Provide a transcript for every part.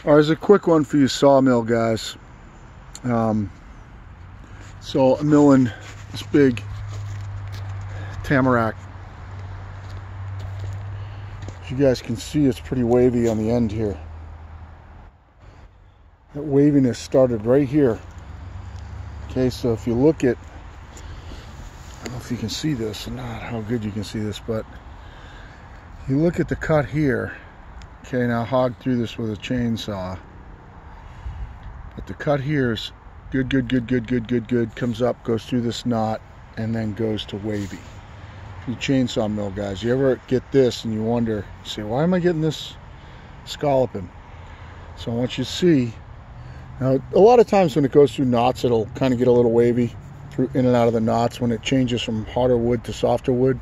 All right, there's a quick one for you sawmill guys. So I'm milling this big tamarack. As you guys can see, it's pretty wavy on the end here. That waviness started right here. Okay, so if you look at, I don't know if you can see this or not, how good you can see this, but you look at the cut here. Okay, now hog through this with a chainsaw. But the cut here is good, comes up, goes through this knot, and then goes to wavy. You chainsaw mill guys, you ever get this and you wonder, you say, why am I getting this scalloping? So I want you to see, now a lot of times when it goes through knots, it'll kind of get a little wavy through in and out of the knots when it changes from harder wood to softer wood.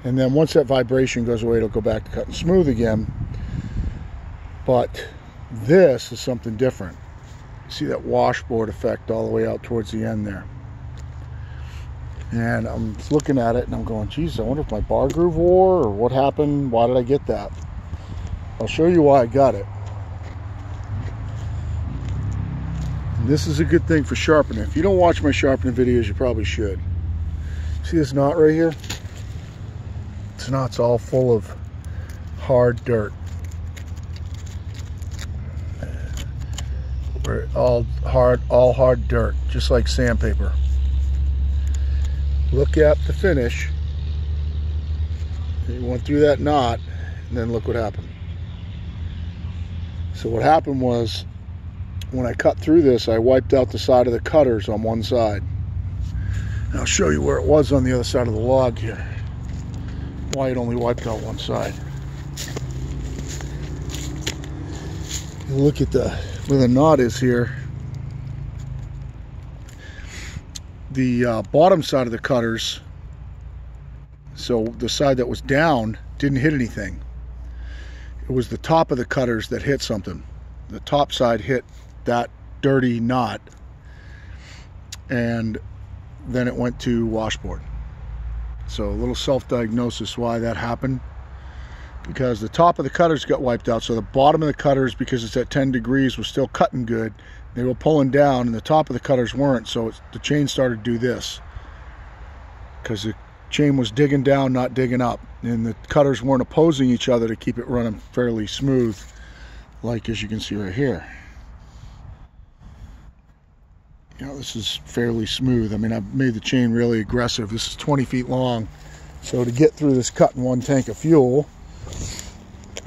And then once that vibration goes away, it'll go back to cutting smooth again. But this is something different. See that washboard effect all the way out towards the end there. And I'm looking at it and I'm going, geez, I wonder if my bar groove wore or what happened. Why did I get that? I'll show you why I got it. And this is a good thing for sharpening. If you don't watch my sharpening videos, you probably should. See this knot right here? This knot's all full of hard dirt. All hard dirt, just like sandpaper. Look at the finish. You went through that knot, and then look what happened. So what happened was, when I cut through this, I wiped out the side of the cutters on one side. And I'll show you where it was on the other side of the log here. Why it only wiped out one side. You look at where the knot is here. The bottom side of the cutters, so the side that was down, didn't hit anything. It was the top of the cutters that hit something. The top side hit that dirty knot, and then it went to washboard. So a little self-diagnosis why that happened. Because the top of the cutters got wiped out, so the bottom of the cutters, because it's at 10 degrees, was still cutting good. They were pulling down, and the top of the cutters weren't, so the chain started to do this. Because the chain was digging down, not digging up. And the cutters weren't opposing each other to keep it running fairly smooth, like as you can see right here. You know, this is fairly smooth. I mean, I've made the chain really aggressive. This is 20 feet long. So to get through this cut in one tank of fuel,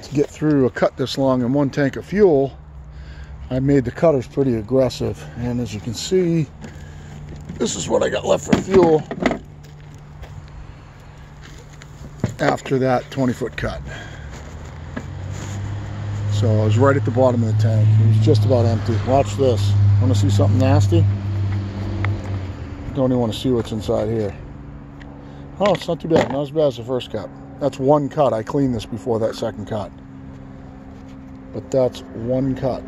to get through a cut this long in one tank of fuel, I made the cutters pretty aggressive. And as you can see, this is what I got left for fuel after that 20-foot cut. So I was right at the bottom of the tank. It was just about empty. Watch this. Want to see something nasty? Don't even want to see what's inside here. Oh, it's not too bad. Not as bad as the first cut. That's one cut. I cleaned this before that second cut. But that's one cut.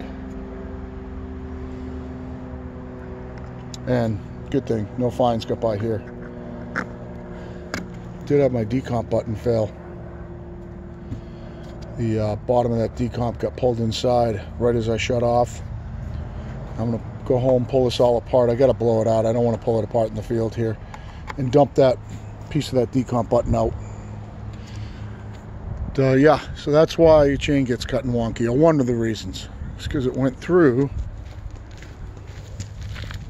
And good thing, no fines got by here. Did have my decomp button fail. The bottom of that decomp got pulled inside right as I shut off. I'm gonna go home, pull this all apart. I gotta blow it out. I don't want to pull it apart in the field here. And dump that piece of that decomp button out. Yeah, so that's why your chain gets cut and wonky. One of the reasons. It's because it went through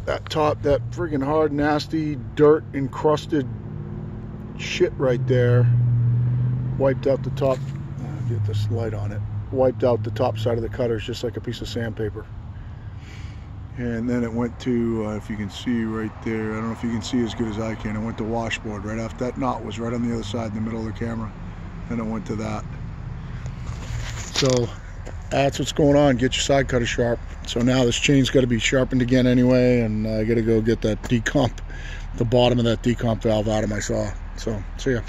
that top, that friggin' hard, nasty, dirt encrusted shit right there. Wiped out the top. Get this light on it. Wiped out the top side of the cutters just like a piece of sandpaper. And then it went to, if you can see right there, I don't know if you can see as good as I can, it went to washboard right after that knot was right on the other side in the middle of the camera. Then it went to that. So that's what's going on. Get your side cutter sharp. So now this chain's got to be sharpened again anyway, and I got to go get that decomp, the bottom of that decomp valve out of my saw. So see ya.